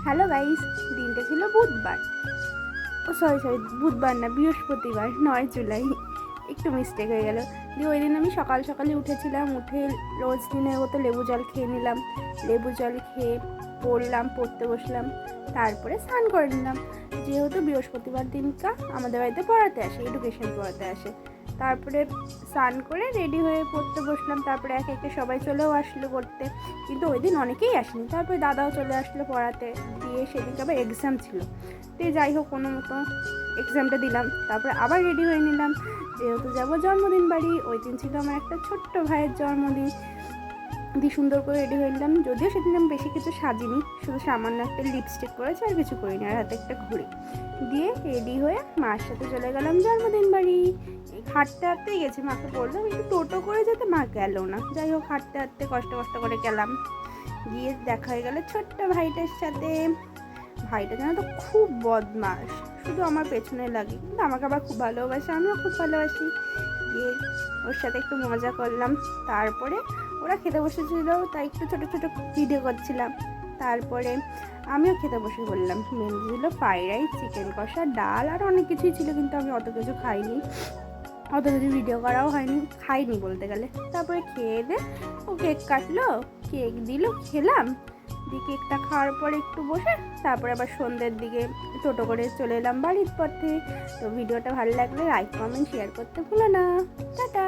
Hello guys, দিনটা ছিল বুধবার। ও সরি বুধবার না, বৃহস্পতিবার, 9 জুলাই। একটু মিস্টেক হয়ে গেল। দিয়ে ওই দিন আমি সকাল সকালে উঠেছিলাম, উঠে রোজ দিনের মতো লেবু জল খেয়ে নিলাম। লেবু জল খেয়ে পড়তে বসলাম। তারপরে স্নান করে নিলাম, যেহেতু বৃহস্পতিবার দিনটা আমাদের বাড়িতে পড়াতে আসে, এডুকেশন পড়াতে আসে। তারপরে স্নান করে রেডি হয়ে পড়তে বসলাম। তারপরে একে একে সবাই চলেও আসলো পড়তে, কিন্তু ওই দিন অনেকেই আসেনি। তারপরে দাদাও চলে আসলো পড়াতে। দিয়ে সেদিনকে আবার এক্সাম ছিল। তো যাই হোক, কোনো মতো এক্সামটা দিলাম। তারপরে আবার রেডি হয়ে নিলাম, যেহেতু যাবো জন্মদিন বাড়ি। ওই দিন ছিল আমার একটা ছোট্ট ভাইয়ের জন্মদিন। দিয়ে সুন্দর করে রেডি হয়ে নিলাম। যদিও সেদিন আমি বেশি কিছু সাজিনি, শুধু সামান্য একটা লিপস্টিক পরেছি, আর কিছু করিনি, আর হাতে একটা ঘড়ি দিয়ে রেডি হয়ে মার সাথে চলে গেলাম জন্মদিন বাড়ি। হাঁটতে হাঁটতেই গেছি, মাকে বললাম একটু টোটো করে যেতে, মা গেল না। যাই হোক, হাঁটতে হাঁটতে কষ্ট করে গেলাম। গিয়ে দেখা হয়ে গেল ছোট্ট ভাইটার সাথে। ভাইটা জানো তো খুব বদমাস, শুধু আমার পেছনে লাগে, কিন্তু আমাকে আবার খুব ভালোবাসে, আমিও খুব ভালোবাসি। গিয়ে ওর সাথে একটু মজা করলাম। তারপরে ওরা খেতে বসেছিল, তাই একটু ছোটো ছোটো ভিডিও করছিলাম। তারপরে আমিও খেতে বসে বললাম। মেনু ছিল ফ্রাইড রাইস, চিকেন কষা, ডাল, আর অনেক কিছুই ছিল, কিন্তু আমি অত কিছু খাইনি, অত কিছু ভিডিও করাও হয়নি, খাইনি বলতে গেলে। তারপরে খেয়ে দে ও কেক কাটলো, কেক দিল, খেলাম। দিয়ে কেকটা খাওয়ার পরে একটু বসে তারপরে আবার সন্ধ্যের দিকে টোটো করে চলে এলাম বাড়ির পথে। তো ভিডিওটা ভালো লাগলে লাইক, কমেন্ট, শেয়ার করতে ভুলো না। টাটা।